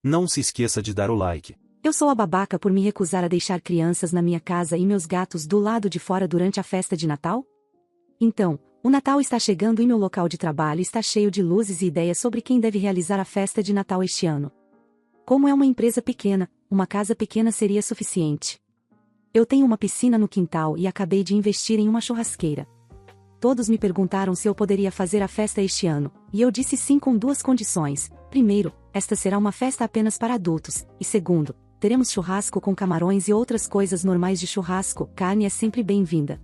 Não se esqueça de dar o like. Eu sou a babaca por me recusar a deixar crianças na minha casa e meus gatos do lado de fora durante a festa de Natal? Então, o Natal está chegando e meu local de trabalho está cheio de luzes e ideias sobre quem deve realizar a festa de Natal este ano. Como é uma empresa pequena, uma casa pequena seria suficiente. Eu tenho uma piscina no quintal e acabei de investir em uma churrasqueira. Todos me perguntaram se eu poderia fazer a festa este ano, e eu disse sim com duas condições. Primeiro, esta será uma festa apenas para adultos, e segundo, teremos churrasco com camarões e outras coisas normais de churrasco, carne é sempre bem-vinda.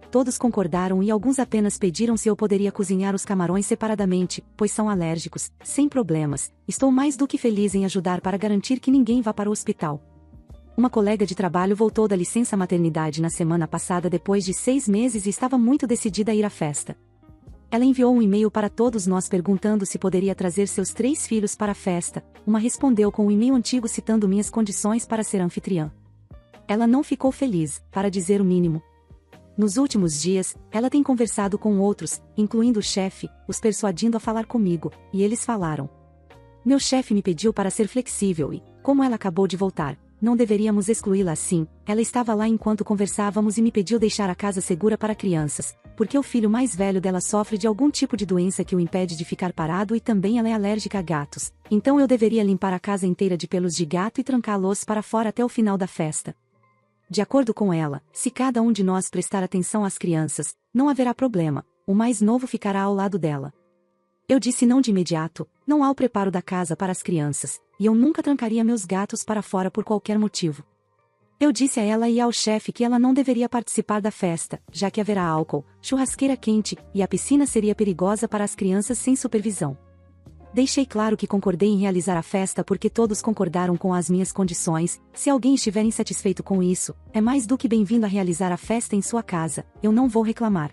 Todos concordaram e alguns apenas pediram se eu poderia cozinhar os camarões separadamente, pois são alérgicos, sem problemas. Estou mais do que feliz em ajudar para garantir que ninguém vá para o hospital. Uma colega de trabalho voltou da licença maternidade na semana passada depois de 6 meses e estava muito decidida a ir à festa. Ela enviou um e-mail para todos nós perguntando se poderia trazer seus 3 filhos para a festa. Uma respondeu com um e-mail antigo citando minhas condições para ser anfitriã. Ela não ficou feliz, para dizer o mínimo. Nos últimos dias, ela tem conversado com outros, incluindo o chefe, os persuadindo a falar comigo, e eles falaram. Meu chefe me pediu para ser flexível e, como ela acabou de voltar, não deveríamos excluí-la assim. Ela estava lá enquanto conversávamos e me pediu deixar a casa segura para crianças, porque o filho mais velho dela sofre de algum tipo de doença que o impede de ficar parado e também ela é alérgica a gatos. Então eu deveria limpar a casa inteira de pelos de gato e trancá-los para fora até o final da festa. De acordo com ela, se cada um de nós prestar atenção às crianças, não haverá problema, o mais novo ficará ao lado dela. Eu disse não de imediato, não há o preparo da casa para as crianças, e eu nunca trancaria meus gatos para fora por qualquer motivo. Eu disse a ela e ao chefe que ela não deveria participar da festa, já que haverá álcool, churrasqueira quente, e a piscina seria perigosa para as crianças sem supervisão. Deixei claro que concordei em realizar a festa porque todos concordaram com as minhas condições. Se alguém estiver insatisfeito com isso, é mais do que bem-vindo a realizar a festa em sua casa, eu não vou reclamar.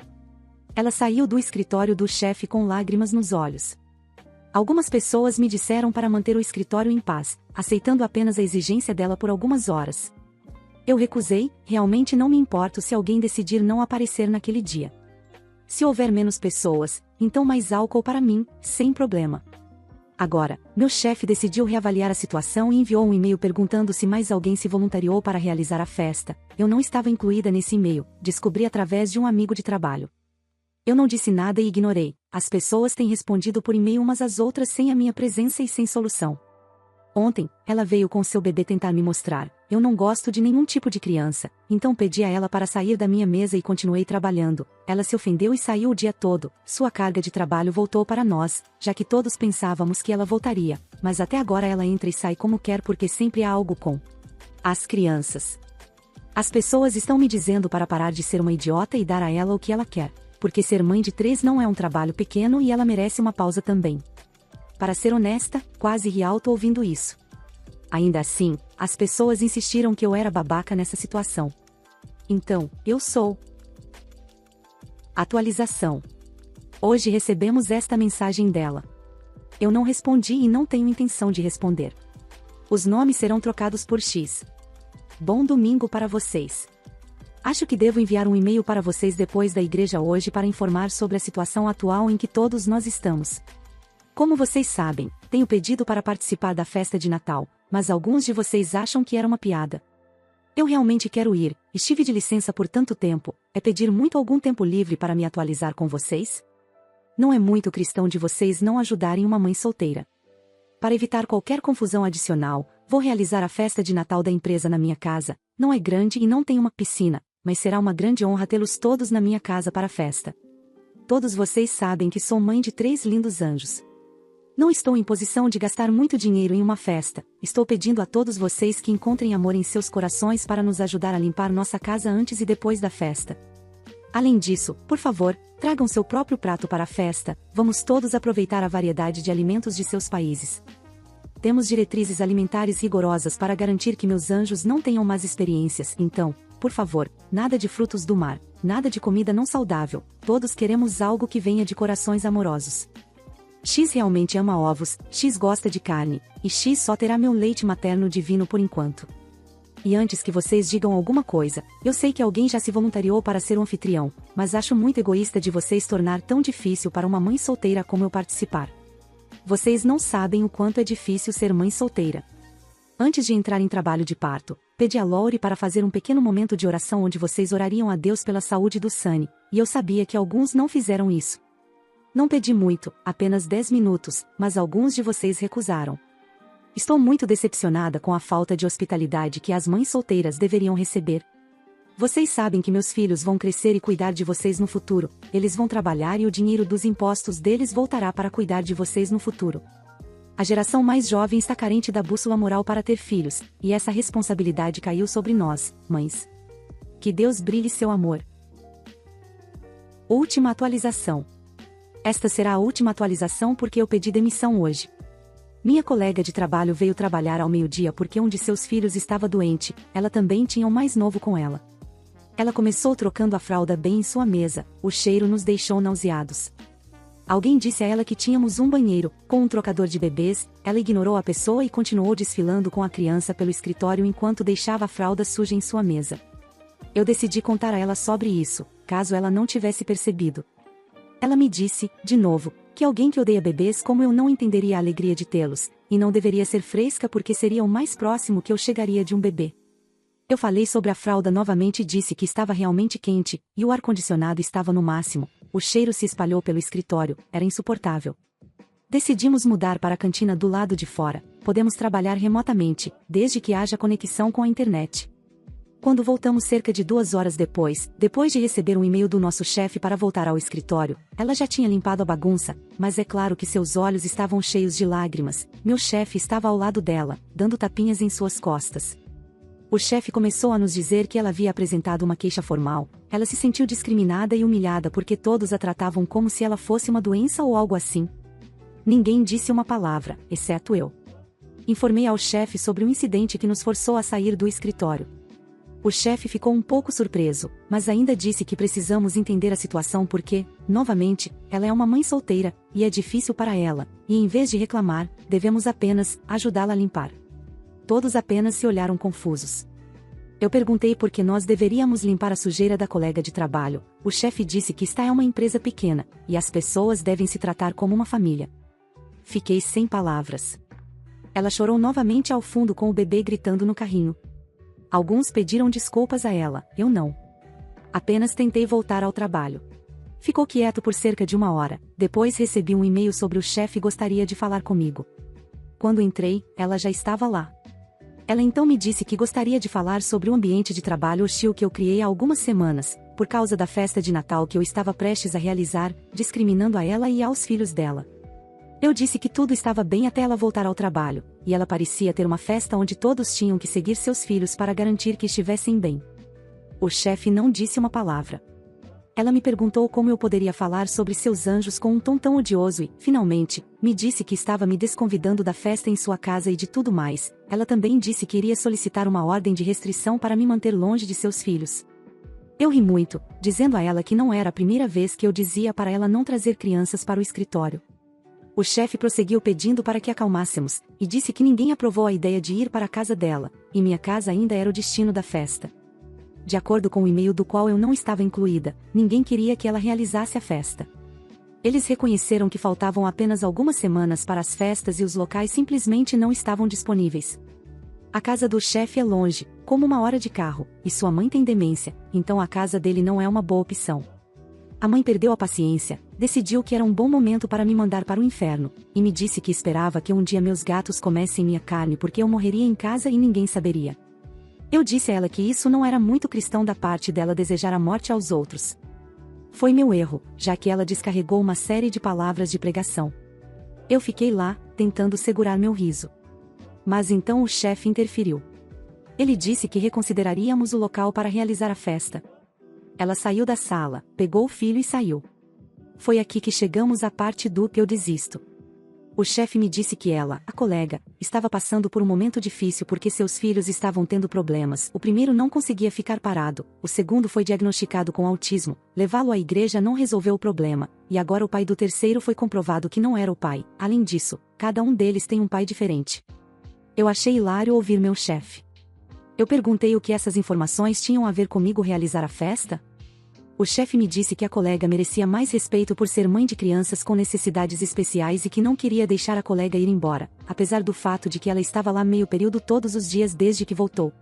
Ela saiu do escritório do chefe com lágrimas nos olhos. Algumas pessoas me disseram para manter o escritório em paz, aceitando apenas a exigência dela por algumas horas. Eu recusei, realmente não me importo se alguém decidir não aparecer naquele dia. Se houver menos pessoas, então mais álcool para mim, sem problema. Agora, meu chefe decidiu reavaliar a situação e enviou um e-mail perguntando se mais alguém se voluntariou para realizar a festa. Eu não estava incluída nesse e-mail, descobri através de um amigo de trabalho. Eu não disse nada e ignorei. As pessoas têm respondido por e-mail umas às outras sem a minha presença e sem solução. Ontem, ela veio com seu bebê tentar me mostrar. Eu não gosto de nenhum tipo de criança, então pedi a ela para sair da minha mesa e continuei trabalhando. Ela se ofendeu e saiu o dia todo. Sua carga de trabalho voltou para nós, já que todos pensávamos que ela voltaria, mas até agora ela entra e sai como quer porque sempre há algo com as crianças. As pessoas estão me dizendo para parar de ser uma idiota e dar a ela o que ela quer, porque ser mãe de 3 não é um trabalho pequeno e ela merece uma pausa também. Para ser honesta, quase ri alto ouvindo isso. Ainda assim, as pessoas insistiram que eu era babaca nessa situação. Então, eu sou. Atualização. Hoje recebemos esta mensagem dela. Eu não respondi e não tenho intenção de responder. Os nomes serão trocados por X. Bom domingo para vocês. Acho que devo enviar um e-mail para vocês depois da igreja hoje para informar sobre a situação atual em que todos nós estamos. Como vocês sabem, tenho pedido para participar da festa de Natal, mas alguns de vocês acham que era uma piada. Eu realmente quero ir, estive de licença por tanto tempo, é pedir muito algum tempo livre para me atualizar com vocês? Não é muito cristão de vocês não ajudarem uma mãe solteira. Para evitar qualquer confusão adicional, vou realizar a festa de Natal da empresa na minha casa. Não é grande e não tem uma piscina, mas será uma grande honra tê-los todos na minha casa para a festa. Todos vocês sabem que sou mãe de 3 lindos anjos. Não estou em posição de gastar muito dinheiro em uma festa, estou pedindo a todos vocês que encontrem amor em seus corações para nos ajudar a limpar nossa casa antes e depois da festa. Além disso, por favor, tragam seu próprio prato para a festa, vamos todos aproveitar a variedade de alimentos de seus países. Temos diretrizes alimentares rigorosas para garantir que meus anjos não tenham más experiências, então, por favor, nada de frutos do mar, nada de comida não saudável, todos queremos algo que venha de corações amorosos. X realmente ama ovos, X gosta de carne, e X só terá meu leite materno divino por enquanto. E antes que vocês digam alguma coisa, eu sei que alguém já se voluntariou para ser um anfitrião, mas acho muito egoísta de vocês tornar tão difícil para uma mãe solteira como eu participar. Vocês não sabem o quanto é difícil ser mãe solteira. Antes de entrar em trabalho de parto, pedi a Lori para fazer um pequeno momento de oração onde vocês orariam a Deus pela saúde do Sunny, e eu sabia que alguns não fizeram isso. Não pedi muito, apenas 10 minutos, mas alguns de vocês recusaram. Estou muito decepcionada com a falta de hospitalidade que as mães solteiras deveriam receber. Vocês sabem que meus filhos vão crescer e cuidar de vocês no futuro, eles vão trabalhar e o dinheiro dos impostos deles voltará para cuidar de vocês no futuro. A geração mais jovem está carente da bússola moral para ter filhos, e essa responsabilidade caiu sobre nós, mães. Que Deus brilhe seu amor. Última atualização. Esta será a última atualização porque eu pedi demissão hoje. Minha colega de trabalho veio trabalhar ao meio-dia porque um de seus filhos estava doente, ela também tinha um mais novo com ela. Ela começou trocando a fralda bem em sua mesa, o cheiro nos deixou nauseados. Alguém disse a ela que tínhamos um banheiro, com um trocador de bebês, ela ignorou a pessoa e continuou desfilando com a criança pelo escritório enquanto deixava a fralda suja em sua mesa. Eu decidi contar a ela sobre isso, caso ela não tivesse percebido. Ela me disse, de novo, que alguém que odeia bebês como eu não entenderia a alegria de tê-los, e não deveria ser fresca porque seria o mais próximo que eu chegaria de um bebê. Eu falei sobre a fralda novamente e disse que estava realmente quente, e o ar-condicionado estava no máximo. O cheiro se espalhou pelo escritório, era insuportável. Decidimos mudar para a cantina do lado de fora, podemos trabalhar remotamente, desde que haja conexão com a internet. Quando voltamos cerca de 2 horas depois de receber um e-mail do nosso chefe para voltar ao escritório, ela já tinha limpado a bagunça, mas é claro que seus olhos estavam cheios de lágrimas. Meu chefe estava ao lado dela, dando tapinhas em suas costas. O chefe começou a nos dizer que ela havia apresentado uma queixa formal, ela se sentiu discriminada e humilhada porque todos a tratavam como se ela fosse uma doença ou algo assim. Ninguém disse uma palavra, exceto eu. Informei ao chefe sobre o incidente que nos forçou a sair do escritório. O chefe ficou um pouco surpreso, mas ainda disse que precisamos entender a situação porque, novamente, ela é uma mãe solteira, e é difícil para ela, e em vez de reclamar, devemos apenas ajudá-la a limpar. Todos apenas se olharam confusos. Eu perguntei por que nós deveríamos limpar a sujeira da colega de trabalho. O chefe disse que esta é uma empresa pequena, e as pessoas devem se tratar como uma família. Fiquei sem palavras. Ela chorou novamente ao fundo com o bebê gritando no carrinho. Alguns pediram desculpas a ela, eu não. Apenas tentei voltar ao trabalho. Ficou quieto por cerca de 1 hora, depois recebi um e-mail sobre o chefe gostaria de falar comigo. Quando entrei, ela já estava lá. Ela então me disse que gostaria de falar sobre o ambiente de trabalho hostil que eu criei há algumas semanas, por causa da festa de Natal que eu estava prestes a realizar, discriminando a ela e aos filhos dela. Eu disse que tudo estava bem até ela voltar ao trabalho, e ela parecia ter uma festa onde todos tinham que seguir seus filhos para garantir que estivessem bem. O chefe não disse uma palavra. Ela me perguntou como eu poderia falar sobre seus anjos com um tom tão odioso e, finalmente, me disse que estava me desconvidando da festa em sua casa e de tudo mais. Ela também disse que iria solicitar uma ordem de restrição para me manter longe de seus filhos. Eu ri muito, dizendo a ela que não era a primeira vez que eu dizia para ela não trazer crianças para o escritório. O chefe prosseguiu pedindo para que acalmássemos, e disse que ninguém aprovou a ideia de ir para a casa dela, e minha casa ainda era o destino da festa. De acordo com o e-mail do qual eu não estava incluída, ninguém queria que ela realizasse a festa. Eles reconheceram que faltavam apenas algumas semanas para as festas e os locais simplesmente não estavam disponíveis. A casa do chefe é longe, como 1 hora de carro, e sua mãe tem demência, então a casa dele não é uma boa opção. A mãe perdeu a paciência, decidiu que era um bom momento para me mandar para o inferno, e me disse que esperava que um dia meus gatos comessem minha carne porque eu morreria em casa e ninguém saberia. Eu disse a ela que isso não era muito cristão da parte dela desejar a morte aos outros. Foi meu erro, já que ela descarregou uma série de palavras de pregação. Eu fiquei lá, tentando segurar meu riso. Mas então o chefe interferiu. Ele disse que reconsideraríamos o local para realizar a festa. Ela saiu da sala, pegou o filho e saiu. Foi aqui que chegamos à parte do "eu desisto". O chefe me disse que ela, a colega, estava passando por um momento difícil porque seus filhos estavam tendo problemas. O primeiro não conseguia ficar parado, o segundo foi diagnosticado com autismo, levá-lo à igreja não resolveu o problema, e agora o pai do terceiro foi comprovado que não era o pai. Além disso, cada um deles tem um pai diferente. Eu achei hilário ouvir meu chefe. Eu perguntei o que essas informações tinham a ver comigo realizar a festa? O chefe me disse que a colega merecia mais respeito por ser mãe de crianças com necessidades especiais e que não queria deixar a colega ir embora, apesar do fato de que ela estava lá meio período todos os dias desde que voltou.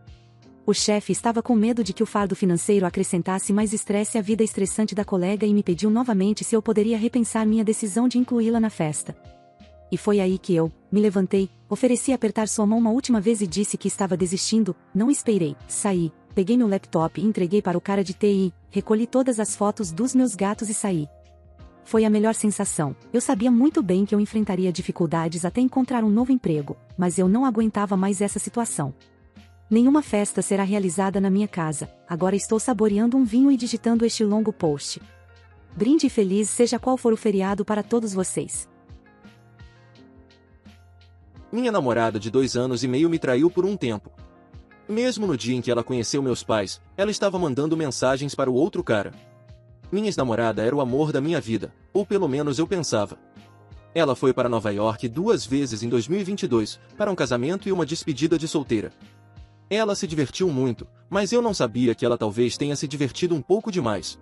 O chefe estava com medo de que o fardo financeiro acrescentasse mais estresse à vida estressante da colega e me pediu novamente se eu poderia repensar minha decisão de incluí-la na festa. E foi aí que eu me levantei, ofereci apertar sua mão uma última vez e disse que estava desistindo. Não esperei, saí, peguei meu laptop e entreguei para o cara de TI, recolhi todas as fotos dos meus gatos e saí. Foi a melhor sensação. Eu sabia muito bem que eu enfrentaria dificuldades até encontrar um novo emprego, mas eu não aguentava mais essa situação. Nenhuma festa será realizada na minha casa. Agora estou saboreando um vinho e digitando este longo post. Brinde feliz seja qual for o feriado para todos vocês. Minha namorada de 2 anos e meio me traiu por um tempo. Mesmo no dia em que ela conheceu meus pais, ela estava mandando mensagens para o outro cara. Minha ex-namorada era o amor da minha vida, ou pelo menos eu pensava. Ela foi para Nova York 2 vezes em 2022, para um casamento e uma despedida de solteira. Ela se divertiu muito, mas eu não sabia que ela talvez tenha se divertido um pouco demais.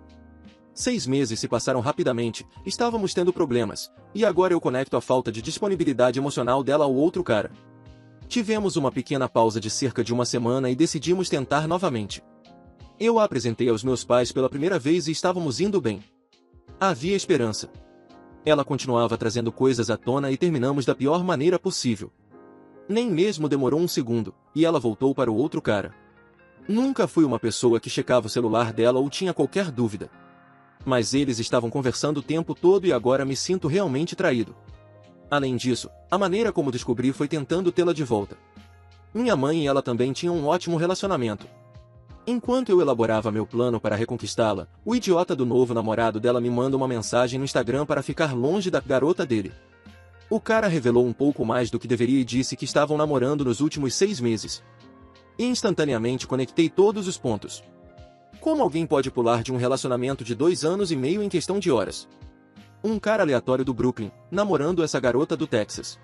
6 meses se passaram rapidamente, estávamos tendo problemas, e agora eu conecto a falta de disponibilidade emocional dela ao outro cara. Tivemos uma pequena pausa de cerca de 1 semana e decidimos tentar novamente. Eu a apresentei aos meus pais pela primeira vez e estávamos indo bem. Havia esperança. Ela continuava trazendo coisas à tona e terminamos da pior maneira possível. Nem mesmo demorou 1 segundo, e ela voltou para o outro cara. Nunca fui uma pessoa que checava o celular dela ou tinha qualquer dúvida. Mas eles estavam conversando o tempo todo e agora me sinto realmente traído. Além disso, a maneira como descobri foi tentando tê-la de volta. Minha mãe e ela também tinham um ótimo relacionamento. Enquanto eu elaborava meu plano para reconquistá-la, o idiota do novo namorado dela me manda uma mensagem no Instagram para ficar longe da garota dele. O cara revelou um pouco mais do que deveria e disse que estavam namorando nos últimos 6 meses. Instantaneamente conectei todos os pontos. Como alguém pode pular de um relacionamento de 2 anos e meio em questão de horas? Um cara aleatório do Brooklyn, namorando essa garota do Texas.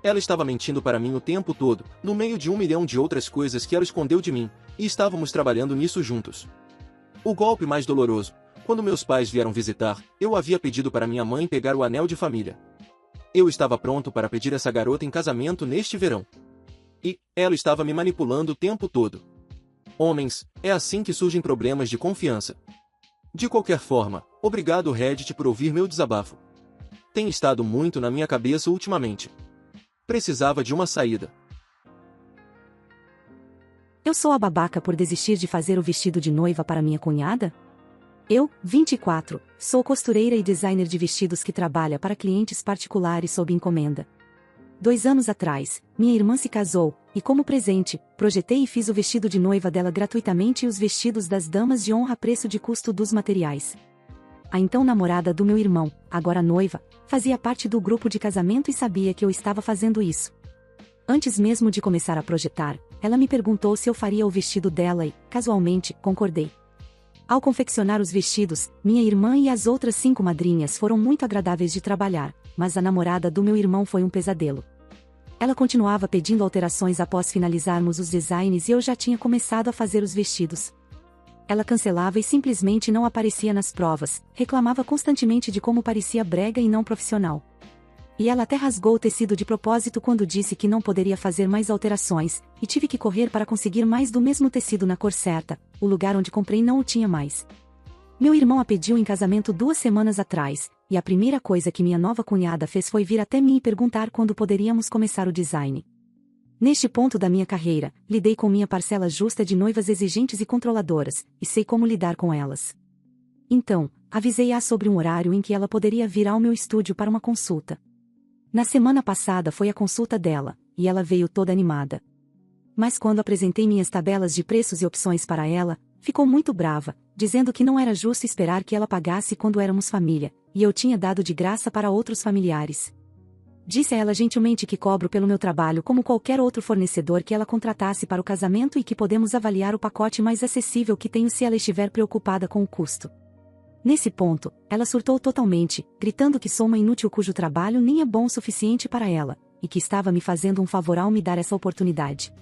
Ela estava mentindo para mim o tempo todo, no meio de 1 milhão de outras coisas que ela escondeu de mim, e estávamos trabalhando nisso juntos. O golpe mais doloroso: quando meus pais vieram visitar, eu havia pedido para minha mãe pegar o anel de família. Eu estava pronto para pedir essa garota em casamento neste verão. E ela estava me manipulando o tempo todo. Homens, é assim que surgem problemas de confiança. De qualquer forma, obrigado Reddit por ouvir meu desabafo. Tem estado muito na minha cabeça ultimamente. Precisava de uma saída. Eu sou a babaca por desistir de fazer o vestido de noiva para minha cunhada? Eu, 24, sou costureira e designer de vestidos que trabalha para clientes particulares sob encomenda. 2 anos atrás, minha irmã se casou, e como presente, projetei e fiz o vestido de noiva dela gratuitamente e os vestidos das damas de honra a preço de custo dos materiais. A então namorada do meu irmão, agora noiva, fazia parte do grupo de casamento e sabia que eu estava fazendo isso. Antes mesmo de começar a projetar, ela me perguntou se eu faria o vestido dela e, casualmente, concordei. Ao confeccionar os vestidos, minha irmã e as outras 5 madrinhas foram muito agradáveis de trabalhar, mas a namorada do meu irmão foi um pesadelo. Ela continuava pedindo alterações após finalizarmos os designs e eu já tinha começado a fazer os vestidos. Ela cancelava e simplesmente não aparecia nas provas, reclamava constantemente de como parecia brega e não profissional. E ela até rasgou o tecido de propósito quando disse que não poderia fazer mais alterações, e tive que correr para conseguir mais do mesmo tecido na cor certa, o lugar onde comprei não o tinha mais. Meu irmão a pediu em casamento 2 semanas atrás, e a primeira coisa que minha nova cunhada fez foi vir até mim e perguntar quando poderíamos começar o design. Neste ponto da minha carreira, lidei com minha parcela justa de noivas exigentes e controladoras, e sei como lidar com elas. Então, avisei-a sobre um horário em que ela poderia vir ao meu estúdio para uma consulta. Na semana passada foi a consulta dela, e ela veio toda animada. Mas quando apresentei minhas tabelas de preços e opções para ela, ficou muito brava, dizendo que não era justo esperar que ela pagasse quando éramos família, e eu tinha dado de graça para outros familiares. Disse a ela gentilmente que cobro pelo meu trabalho como qualquer outro fornecedor que ela contratasse para o casamento e que podemos avaliar o pacote mais acessível que tenho se ela estiver preocupada com o custo. Nesse ponto, ela surtou totalmente, gritando que sou uma inútil cujo trabalho nem é bom o suficiente para ela, e que estava me fazendo um favor ao me dar essa oportunidade.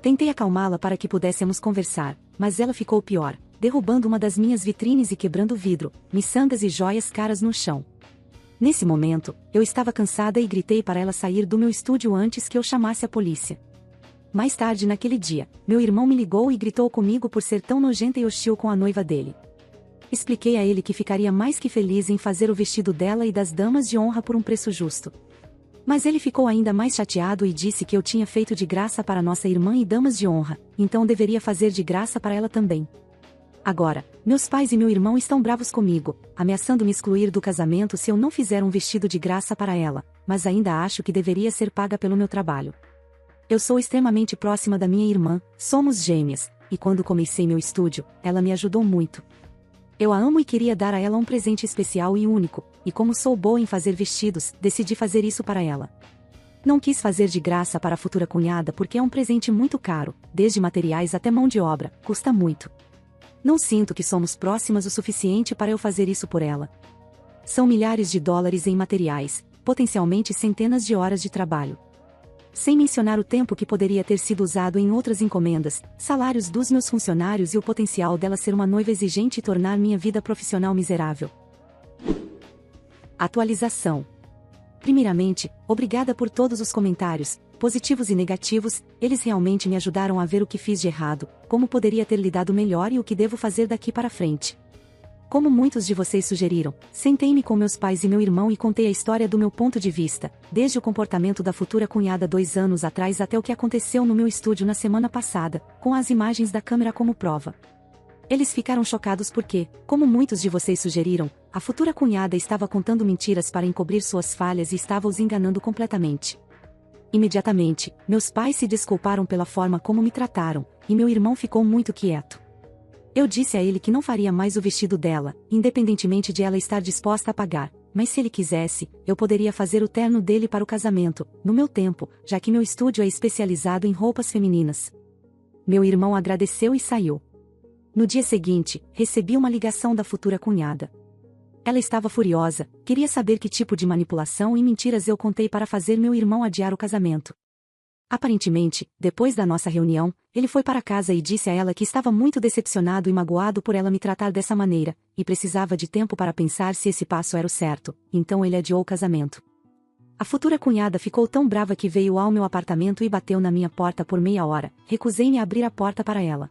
Tentei acalmá-la para que pudéssemos conversar, mas ela ficou pior, derrubando uma das minhas vitrines e quebrando vidro, miçangas e joias caras no chão. Nesse momento, eu estava cansada e gritei para ela sair do meu estúdio antes que eu chamasse a polícia. Mais tarde naquele dia, meu irmão me ligou e gritou comigo por ser tão nojenta e hostil com a noiva dele. Expliquei a ele que ficaria mais que feliz em fazer o vestido dela e das damas de honra por um preço justo. Mas ele ficou ainda mais chateado e disse que eu tinha feito de graça para nossa irmã e damas de honra, então deveria fazer de graça para ela também. Agora, meus pais e meu irmão estão bravos comigo, ameaçando me excluir do casamento se eu não fizer um vestido de graça para ela, mas ainda acho que deveria ser paga pelo meu trabalho. Eu sou extremamente próxima da minha irmã, somos gêmeas, e quando comecei meu estúdio, ela me ajudou muito. Eu a amo e queria dar a ela um presente especial e único, e como sou boa em fazer vestidos, decidi fazer isso para ela. Não quis fazer de graça para a futura cunhada porque é um presente muito caro, desde materiais até mão de obra, custa muito. Não sinto que somos próximas o suficiente para eu fazer isso por ela. São milhares de dólares em materiais, potencialmente centenas de horas de trabalho. Sem mencionar o tempo que poderia ter sido usado em outras encomendas, salários dos meus funcionários e o potencial dela ser uma noiva exigente e tornar minha vida profissional miserável. Atualização. Primeiramente, obrigada por todos os comentários, positivos e negativos, eles realmente me ajudaram a ver o que fiz de errado, como poderia ter lidado melhor e o que devo fazer daqui para frente. Como muitos de vocês sugeriram, sentei-me com meus pais e meu irmão e contei a história do meu ponto de vista, desde o comportamento da futura cunhada 2 anos atrás até o que aconteceu no meu estúdio na semana passada, com as imagens da câmera como prova. Eles ficaram chocados porque, como muitos de vocês sugeriram, a futura cunhada estava contando mentiras para encobrir suas falhas e estava os enganando completamente. Imediatamente, meus pais se desculparam pela forma como me trataram, e meu irmão ficou muito quieto. Eu disse a ele que não faria mais o vestido dela, independentemente de ela estar disposta a pagar, mas se ele quisesse, eu poderia fazer o terno dele para o casamento, no meu tempo, já que meu estúdio é especializado em roupas femininas. Meu irmão agradeceu e saiu. No dia seguinte, recebi uma ligação da futura cunhada. Ela estava furiosa, queria saber que tipo de manipulação e mentiras eu contei para fazer meu irmão adiar o casamento. Aparentemente, depois da nossa reunião, ele foi para casa e disse a ela que estava muito decepcionado e magoado por ela me tratar dessa maneira, e precisava de tempo para pensar se esse passo era o certo, então ele adiou o casamento. A futura cunhada ficou tão brava que veio ao meu apartamento e bateu na minha porta por meia hora, recusei-me a abrir a porta para ela.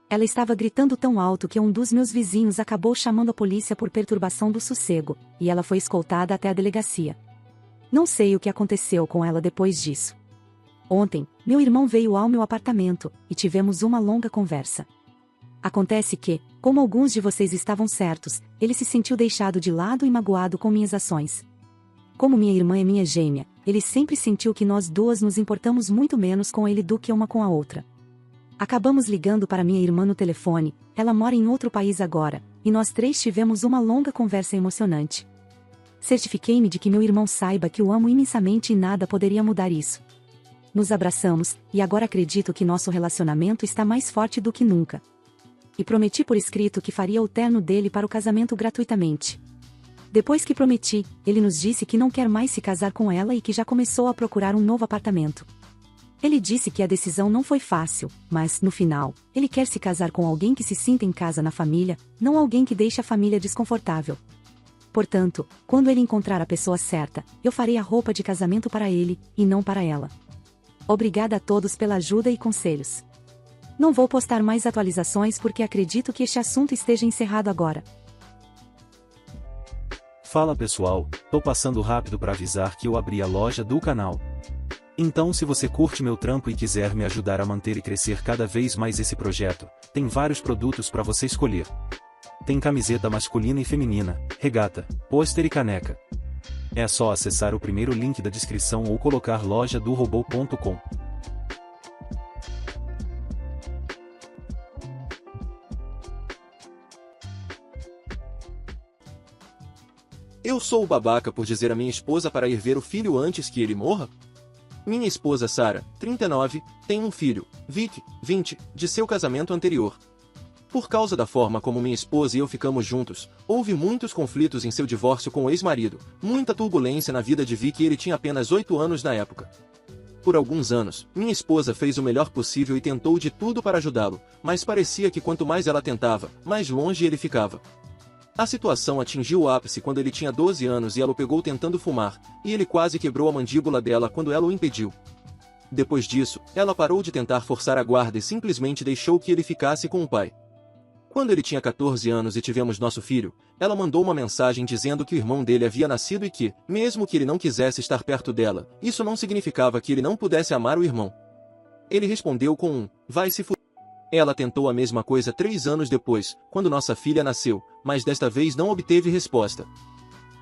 Ela estava gritando tão alto que um dos meus vizinhos acabou chamando a polícia por perturbação do sossego, e ela foi escoltada até a delegacia. Não sei o que aconteceu com ela depois disso. Ontem, meu irmão veio ao meu apartamento, e tivemos uma longa conversa. Acontece que, como alguns de vocês estavam certos, ele se sentiu deixado de lado e magoado com minhas ações. Como minha irmã é minha gêmea, ele sempre sentiu que nós duas nos importamos muito menos com ele do que uma com a outra. Acabamos ligando para minha irmã no telefone, ela mora em outro país agora, e nós 3 tivemos uma longa conversa emocionante. Certifiquei-me de que meu irmão saiba que o amo imensamente e nada poderia mudar isso. Nos abraçamos, e agora acredito que nosso relacionamento está mais forte do que nunca. E prometi por escrito que faria o terno dele para o casamento gratuitamente. Depois que prometi, ele nos disse que não quer mais se casar com ela e que já começou a procurar um novo apartamento. Ele disse que a decisão não foi fácil, mas, no final, ele quer se casar com alguém que se sinta em casa na família, não alguém que deixe a família desconfortável. Portanto, quando ele encontrar a pessoa certa, eu farei a roupa de casamento para ele, e não para ela. Obrigada a todos pela ajuda e conselhos. Não vou postar mais atualizações porque acredito que este assunto esteja encerrado agora. Fala pessoal, tô passando rápido para avisar que eu abri a loja do canal. Então se você curte meu trampo e quiser me ajudar a manter e crescer cada vez mais esse projeto, tem vários produtos para você escolher. Tem camiseta masculina e feminina, regata, pôster e caneca. É só acessar o primeiro link da descrição ou colocar lojadorobô.com. Eu sou o babaca por dizer a minha esposa para ir ver o filho antes que ele morra? Minha esposa Sarah, 39, tem um filho, Vic, 20, de seu casamento anterior. Por causa da forma como minha esposa e eu ficamos juntos, houve muitos conflitos em seu divórcio com o ex-marido, muita turbulência na vida de Vic e ele tinha apenas 8 anos na época. Por alguns anos, minha esposa fez o melhor possível e tentou de tudo para ajudá-lo, mas parecia que quanto mais ela tentava, mais longe ele ficava. A situação atingiu o ápice quando ele tinha 12 anos e ela o pegou tentando fumar, e ele quase quebrou a mandíbula dela quando ela o impediu. Depois disso, ela parou de tentar forçar a guarda e simplesmente deixou que ele ficasse com o pai. Quando ele tinha 14 anos e tivemos nosso filho, ela mandou uma mensagem dizendo que o irmão dele havia nascido e que, mesmo que ele não quisesse estar perto dela, isso não significava que ele não pudesse amar o irmão. Ele respondeu com um, vai se fuder. Ela tentou a mesma coisa 3 anos depois, quando nossa filha nasceu, mas desta vez não obteve resposta.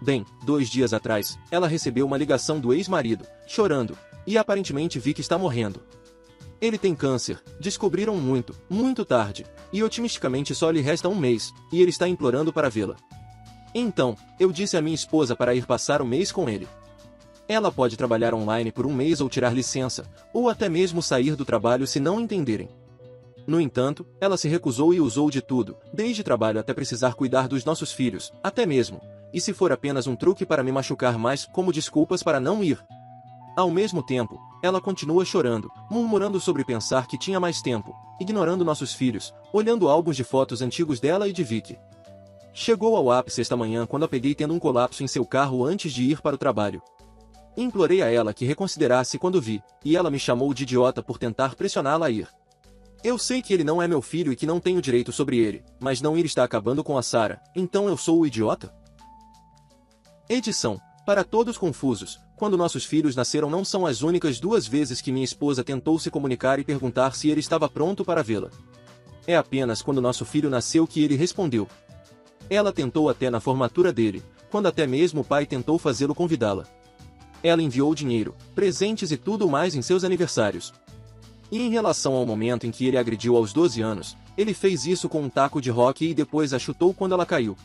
Bem, 2 dias atrás, ela recebeu uma ligação do ex-marido, chorando, e aparentemente vi que está morrendo. Ele tem câncer, descobriram muito tarde, e otimisticamente só lhe resta 1 mês, e ele está implorando para vê-la. Então, eu disse à minha esposa para ir passar o mês com ele. Ela pode trabalhar online por 1 mês ou tirar licença, ou até mesmo sair do trabalho se não entenderem. No entanto, ela se recusou e usou de tudo, desde trabalho até precisar cuidar dos nossos filhos, até mesmo, e se for apenas um truque para me machucar mais, como desculpas para não ir. Ao mesmo tempo, ela continua chorando, murmurando sobre pensar que tinha mais tempo, ignorando nossos filhos, olhando álbuns de fotos antigos dela e de Vicky. Chegou ao ápice esta manhã quando a peguei tendo um colapso em seu carro antes de ir para o trabalho. Implorei a ela que reconsiderasse quando vi, e ela me chamou de idiota por tentar pressioná-la a ir. Eu sei que ele não é meu filho e que não tenho direito sobre ele, mas não ir está acabando com a Sarah, então eu sou o idiota? Edição. Para todos confusos, quando nossos filhos nasceram não são as únicas 2 vezes que minha esposa tentou se comunicar e perguntar se ele estava pronto para vê-la. É apenas quando nosso filho nasceu que ele respondeu. Ela tentou até na formatura dele, quando até mesmo o pai tentou fazê-lo convidá-la. Ela enviou dinheiro, presentes e tudo mais em seus aniversários. E em relação ao momento em que ele agrediu aos 12 anos, ele fez isso com um taco de hóquei e depois a chutou quando ela caiu.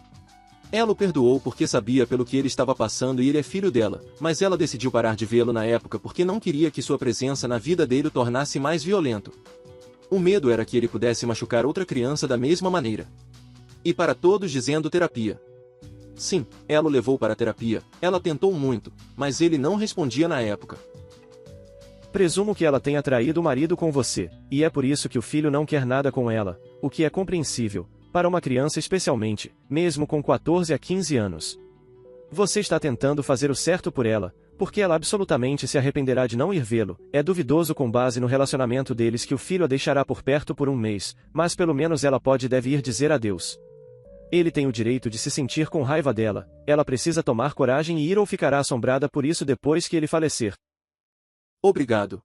Ela o perdoou porque sabia pelo que ele estava passando e ele é filho dela, mas ela decidiu parar de vê-lo na época porque não queria que sua presença na vida dele o tornasse mais violento. O medo era que ele pudesse machucar outra criança da mesma maneira. E para todos dizendo terapia. Sim, ela o levou para a terapia, ela tentou muito, mas ele não respondia na época. Presumo que ela tenha traído o marido com você, e é por isso que o filho não quer nada com ela, o que é compreensível, para uma criança especialmente, mesmo com 14 a 15 anos. Você está tentando fazer o certo por ela, porque ela absolutamente se arrependerá de não ir vê-lo. É duvidoso com base no relacionamento deles que o filho a deixará por perto por 1 mês, mas pelo menos ela pode e deve ir dizer adeus. Ele tem o direito de se sentir com raiva dela, ela precisa tomar coragem e ir ou ficará assombrada por isso depois que ele falecer. Obrigado.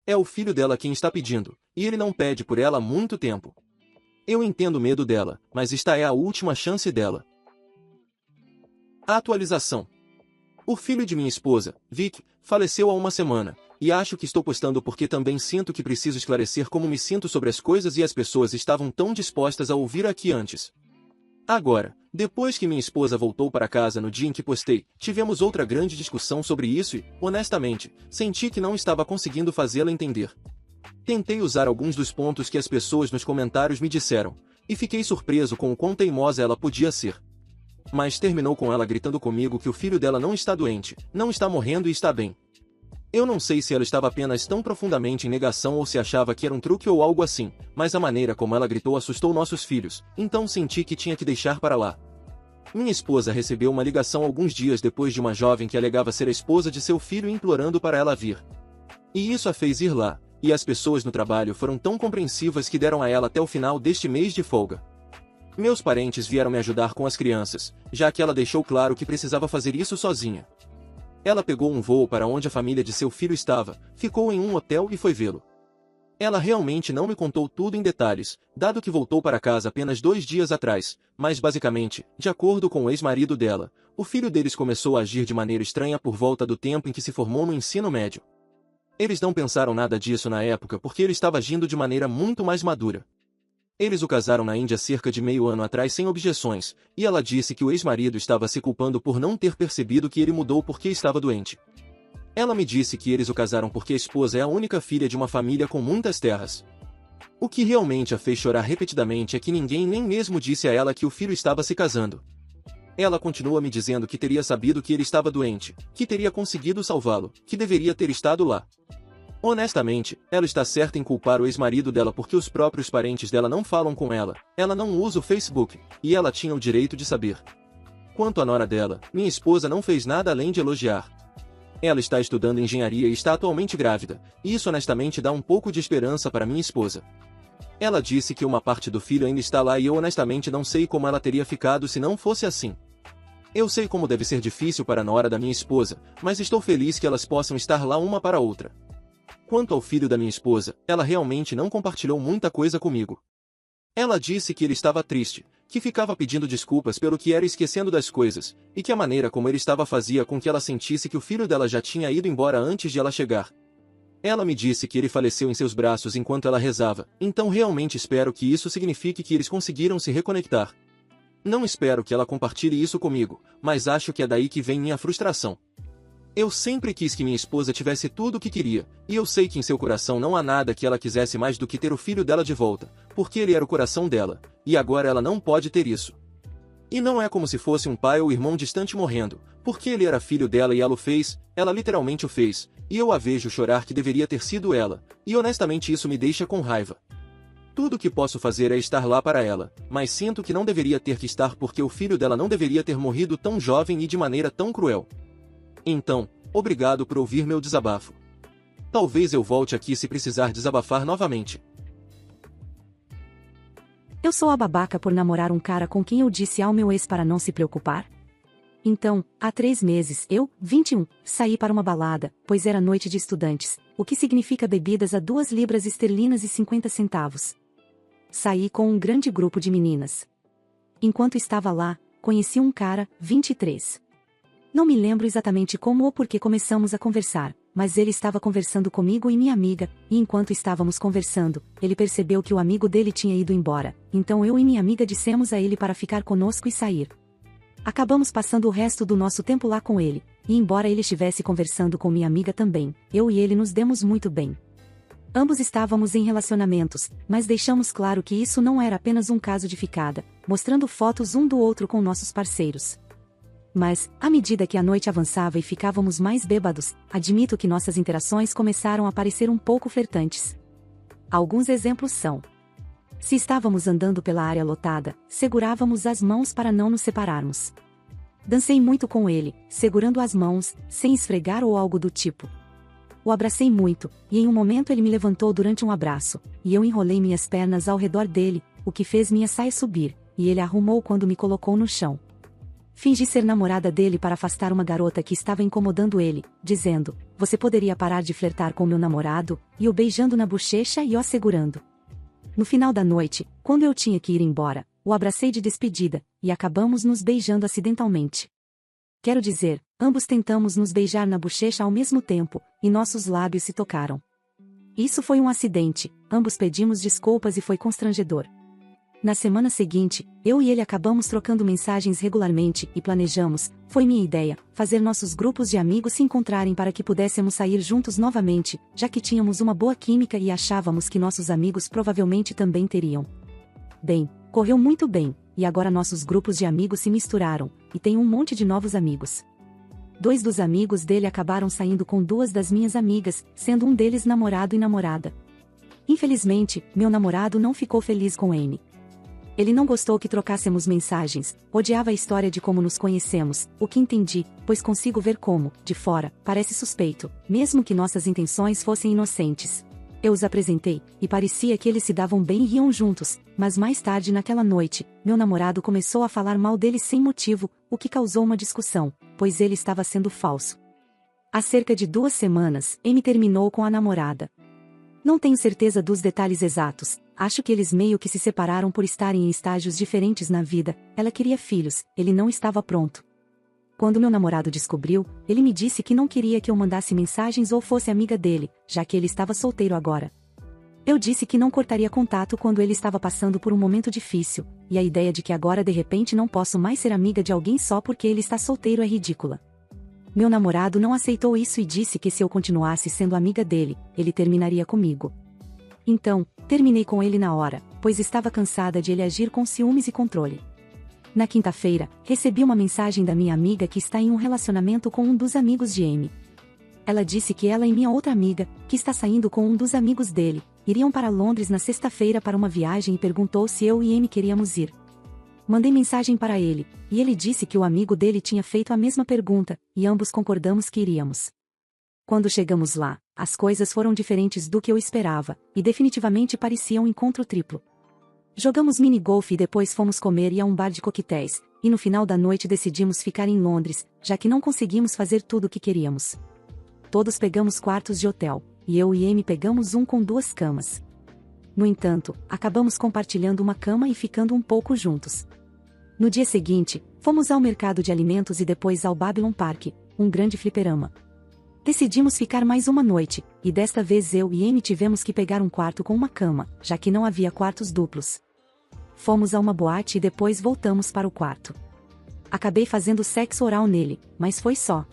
É o filho dela quem está pedindo, e ele não pede por ela há muito tempo. Eu entendo o medo dela, mas esta é a última chance dela. A atualização. O filho de minha esposa, Vic, faleceu há 1 semana, e acho que estou postando porque também sinto que preciso esclarecer como me sinto sobre as coisas e as pessoas estavam tão dispostas a ouvir aqui antes. Agora, depois que minha esposa voltou para casa no dia em que postei, tivemos outra grande discussão sobre isso e, honestamente, senti que não estava conseguindo fazê-la entender. Tentei usar alguns dos pontos que as pessoas nos comentários me disseram, e fiquei surpreso com o quão teimosa ela podia ser. Mas terminou com ela gritando comigo que o filho dela não está doente, não está morrendo e está bem. Eu não sei se ela estava apenas tão profundamente em negação ou se achava que era um truque ou algo assim, mas a maneira como ela gritou assustou nossos filhos, então senti que tinha que deixar para lá. Minha esposa recebeu uma ligação alguns dias depois de uma jovem que alegava ser a esposa de seu filho implorando para ela vir. E isso a fez ir lá, e as pessoas no trabalho foram tão compreensivas que deram a ela até o final deste mês de folga. Meus parentes vieram me ajudar com as crianças, já que ela deixou claro que precisava fazer isso sozinha. Ela pegou um voo para onde a família de seu filho estava, ficou em um hotel e foi vê-lo. Ela realmente não me contou tudo em detalhes, dado que voltou para casa apenas 2 dias atrás, mas basicamente, de acordo com o ex-marido dela, o filho deles começou a agir de maneira estranha por volta do tempo em que se formou no ensino médio. Eles não pensaram nada disso na época porque ele estava agindo de maneira muito mais madura. Eles o casaram na Índia cerca de meio ano atrás sem objeções, e ela disse que o ex-marido estava se culpando por não ter percebido que ele mudou porque estava doente. Ela me disse que eles o casaram porque a esposa é a única filha de uma família com muitas terras. O que realmente a fez chorar repetidamente é que ninguém nem mesmo disse a ela que o filho estava se casando. Ela continua me dizendo que teria sabido que ele estava doente, que teria conseguido salvá-lo, que deveria ter estado lá. Honestamente, ela está certa em culpar o ex-marido dela porque os próprios parentes dela não falam com ela não usa o Facebook, e ela tinha o direito de saber. Quanto à nora dela, minha esposa não fez nada além de elogiar. Ela está estudando engenharia e está atualmente grávida, e isso honestamente dá um pouco de esperança para minha esposa. Ela disse que uma parte do filho ainda está lá e eu honestamente não sei como ela teria ficado se não fosse assim. Eu sei como deve ser difícil para a nora da minha esposa, mas estou feliz que elas possam estar lá uma para a outra. Quanto ao filho da minha esposa, ela realmente não compartilhou muita coisa comigo. Ela disse que ele estava triste, que ficava pedindo desculpas pelo que era esquecendo das coisas, e que a maneira como ele estava fazia com que ela sentisse que o filho dela já tinha ido embora antes de ela chegar. Ela me disse que ele faleceu em seus braços enquanto ela rezava, então realmente espero que isso signifique que eles conseguiram se reconectar. Não espero que ela compartilhe isso comigo, mas acho que é daí que vem minha frustração. Eu sempre quis que minha esposa tivesse tudo o que queria, e eu sei que em seu coração não há nada que ela quisesse mais do que ter o filho dela de volta, porque ele era o coração dela, e agora ela não pode ter isso. E não é como se fosse um pai ou irmão distante morrendo, porque ele era filho dela e ela o fez, ela literalmente o fez, e eu a vejo chorar que deveria ter sido ela, e honestamente isso me deixa com raiva. Tudo o que posso fazer é estar lá para ela, mas sinto que não deveria ter que estar porque o filho dela não deveria ter morrido tão jovem e de maneira tão cruel. Então, obrigado por ouvir meu desabafo. Talvez eu volte aqui se precisar desabafar novamente. Eu sou a babaca por namorar um cara com quem eu disse ao meu ex para não se preocupar? Então, há 3 meses, eu, 21, saí para uma balada, pois era noite de estudantes, o que significa bebidas a 2 libras esterlinas e 50 centavos. Saí com um grande grupo de meninas. Enquanto estava lá, conheci um cara, 23. Não me lembro exatamente como ou por que começamos a conversar, mas ele estava conversando comigo e minha amiga, e enquanto estávamos conversando, ele percebeu que o amigo dele tinha ido embora, então eu e minha amiga dissemos a ele para ficar conosco e sair. Acabamos passando o resto do nosso tempo lá com ele, e embora ele estivesse conversando com minha amiga também, eu e ele nos demos muito bem. Ambos estávamos em relacionamentos, mas deixamos claro que isso não era apenas um caso de ficada, mostrando fotos um do outro com nossos parceiros. Mas, à medida que a noite avançava e ficávamos mais bêbados, admito que nossas interações começaram a parecer um pouco flertantes. Alguns exemplos são: se estávamos andando pela área lotada, segurávamos as mãos para não nos separarmos. Dancei muito com ele, segurando as mãos, sem esfregar ou algo do tipo. O abracei muito, e em um momento ele me levantou durante um abraço, e eu enrolei minhas pernas ao redor dele, o que fez minha saia subir, e ele arrumou quando me colocou no chão. Fingi ser namorada dele para afastar uma garota que estava incomodando ele, dizendo: "Você poderia parar de flertar com meu namorado?", e o beijando na bochecha e o segurando. No final da noite, quando eu tinha que ir embora, o abracei de despedida, e acabamos nos beijando acidentalmente. Quero dizer, ambos tentamos nos beijar na bochecha ao mesmo tempo, e nossos lábios se tocaram. Isso foi um acidente, ambos pedimos desculpas e foi constrangedor. Na semana seguinte, eu e ele acabamos trocando mensagens regularmente e planejamos, foi minha ideia, fazer nossos grupos de amigos se encontrarem para que pudéssemos sair juntos novamente, já que tínhamos uma boa química e achávamos que nossos amigos provavelmente também teriam. Bem, correu muito bem, e agora nossos grupos de amigos se misturaram, e tenho um monte de novos amigos. 2 dos amigos dele acabaram saindo com 2 das minhas amigas, sendo um deles namorado e namorada. Infelizmente, meu namorado não ficou feliz com Amy. Ele não gostou que trocássemos mensagens, odiava a história de como nos conhecemos, o que entendi, pois consigo ver como, de fora, parece suspeito, mesmo que nossas intenções fossem inocentes. Eu os apresentei, e parecia que eles se davam bem e riam juntos, mas mais tarde naquela noite, meu namorado começou a falar mal dele sem motivo, o que causou uma discussão, pois ele estava sendo falso. Há cerca de 2 semanas, Amy terminou com a namorada. Não tenho certeza dos detalhes exatos, acho que eles meio que se separaram por estarem em estágios diferentes na vida, ela queria filhos, ele não estava pronto. Quando meu namorado descobriu, ele me disse que não queria que eu mandasse mensagens ou fosse amiga dele, já que ele estava solteiro agora. Eu disse que não cortaria contato quando ele estava passando por um momento difícil, e a ideia de que agora de repente não posso mais ser amiga de alguém só porque ele está solteiro é ridícula. Meu namorado não aceitou isso e disse que se eu continuasse sendo amiga dele, ele terminaria comigo. Então, terminei com ele na hora, pois estava cansada de ele agir com ciúmes e controle. Na quinta-feira, recebi uma mensagem da minha amiga que está em um relacionamento com um dos amigos de Amy. Ela disse que ela e minha outra amiga, que está saindo com um dos amigos dele, iriam para Londres na sexta-feira para uma viagem e perguntou se eu e Amy queríamos ir. Mandei mensagem para ele, e ele disse que o amigo dele tinha feito a mesma pergunta, e ambos concordamos que iríamos. Quando chegamos lá, as coisas foram diferentes do que eu esperava, e definitivamente parecia um encontro triplo. Jogamos mini-golf e depois fomos comer e a um bar de coquetéis, e no final da noite decidimos ficar em Londres, já que não conseguimos fazer tudo o que queríamos. Todos pegamos quartos de hotel, e eu e Amy pegamos um com 2 camas. No entanto, acabamos compartilhando uma cama e ficando um pouco juntos. No dia seguinte, fomos ao mercado de alimentos e depois ao Babylon Park, um grande fliperama. Decidimos ficar mais uma noite, e desta vez eu e Amy tivemos que pegar um quarto com uma cama, já que não havia quartos duplos. Fomos a uma boate e depois voltamos para o quarto. Acabei fazendo sexo oral nele, mas foi só.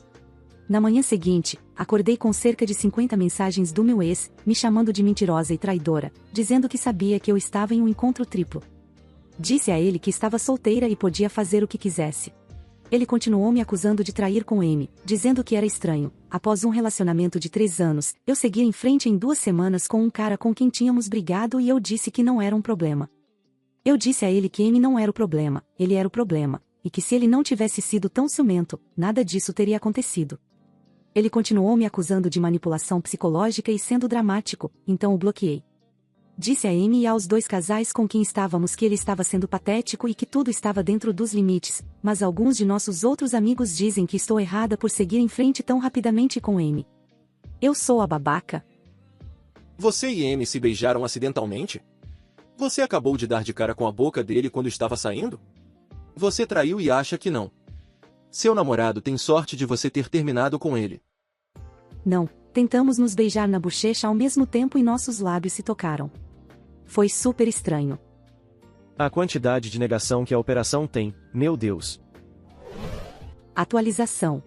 Na manhã seguinte, acordei com cerca de 50 mensagens do meu ex, me chamando de mentirosa e traidora, dizendo que sabia que eu estava em um encontro triplo. Disse a ele que estava solteira e podia fazer o que quisesse. Ele continuou me acusando de trair com Amy, dizendo que era estranho. Após um relacionamento de 3 anos, eu segui em frente em 2 semanas com um cara com quem tínhamos brigado e eu disse que não era um problema. Eu disse a ele que Amy não era o problema, ele era o problema, e que se ele não tivesse sido tão ciumento, nada disso teria acontecido. Ele continuou me acusando de manipulação psicológica e sendo dramático, então o bloqueei. Disse a Amy e aos 2 casais com quem estávamos que ele estava sendo patético e que tudo estava dentro dos limites, mas alguns de nossos outros amigos dizem que estou errada por seguir em frente tão rapidamente com Amy. Eu sou a babaca? Você e Amy se beijaram acidentalmente? Você acabou de dar de cara com a boca dele quando estava saindo? Você traiu e acha que não. Seu namorado tem sorte de você ter terminado com ele. Não, tentamos nos beijar na bochecha ao mesmo tempo e nossos lábios se tocaram. Foi super estranho. A quantidade de negação que a operação tem, meu Deus. Atualização.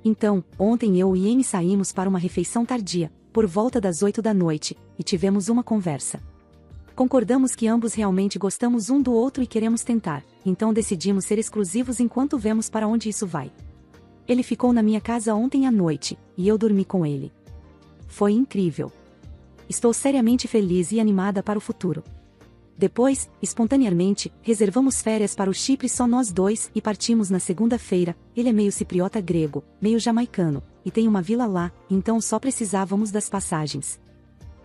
Então, ontem eu e Amy saímos para uma refeição tardia, por volta das 8 da noite, e tivemos uma conversa. Concordamos que ambos realmente gostamos um do outro e queremos tentar, então decidimos ser exclusivos enquanto vemos para onde isso vai. Ele ficou na minha casa ontem à noite, e eu dormi com ele. Foi incrível. Estou seriamente feliz e animada para o futuro. Depois, espontaneamente, reservamos férias para o Chipre só nós 2 e partimos na segunda-feira. Ele é meio cipriota grego, meio jamaicano, e tem uma vila lá, então só precisávamos das passagens.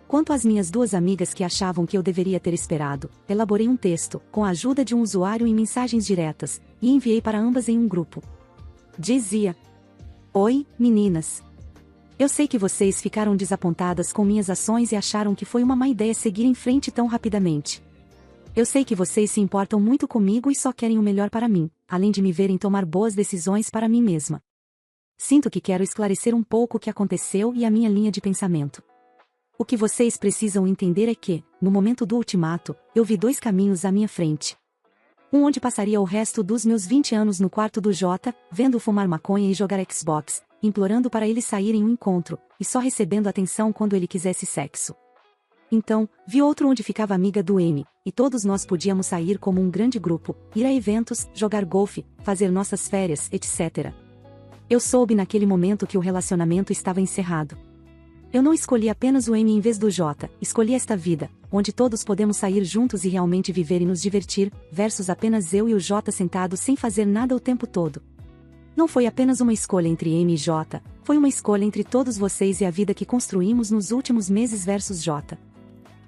Quanto às minhas 2 amigas que achavam que eu deveria ter esperado, elaborei um texto, com a ajuda de um usuário em mensagens diretas, e enviei para ambas em um grupo. Dizia: Oi, meninas. Eu sei que vocês ficaram desapontadas com minhas ações e acharam que foi uma má ideia seguir em frente tão rapidamente. Eu sei que vocês se importam muito comigo e só querem o melhor para mim, além de me verem tomar boas decisões para mim mesma. Sinto que quero esclarecer um pouco o que aconteceu e a minha linha de pensamento. O que vocês precisam entender é que, no momento do ultimato, eu vi 2 caminhos à minha frente. Um onde passaria o resto dos meus 20 anos no quarto do Jota, vendo-o fumar maconha e jogar Xbox, implorando para ele sair em um encontro, e só recebendo atenção quando ele quisesse sexo. Então, vi outro onde ficava amiga do M, e todos nós podíamos sair como um grande grupo, ir a eventos, jogar golfe, fazer nossas férias, etc. Eu soube naquele momento que o relacionamento estava encerrado. Eu não escolhi apenas o M em vez do J, escolhi esta vida, onde todos podemos sair juntos e realmente viver e nos divertir, versus apenas eu e o J sentados sem fazer nada o tempo todo. Não foi apenas uma escolha entre M e J, foi uma escolha entre todos vocês e a vida que construímos nos últimos meses versus J.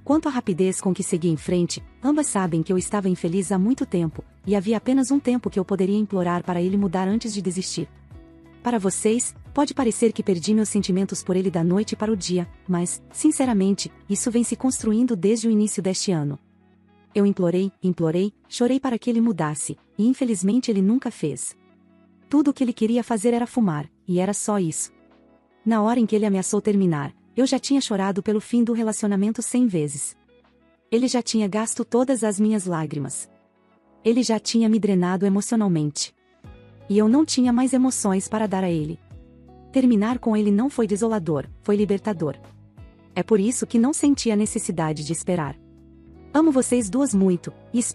Quanto à rapidez com que segui em frente, ambas sabem que eu estava infeliz há muito tempo, e havia apenas um tempo que eu poderia implorar para ele mudar antes de desistir. Para vocês, pode parecer que perdi meus sentimentos por ele da noite para o dia, mas, sinceramente, isso vem se construindo desde o início deste ano. Eu implorei, chorei para que ele mudasse, e infelizmente ele nunca fez. Tudo o que ele queria fazer era fumar, e era só isso. Na hora em que ele ameaçou terminar, eu já tinha chorado pelo fim do relacionamento 100 vezes. Ele já tinha gasto todas as minhas lágrimas. Ele já tinha me drenado emocionalmente. E eu não tinha mais emoções para dar a ele. Terminar com ele não foi desolador, foi libertador. É por isso que não senti a necessidade de esperar. Amo vocês 2 muito, e espero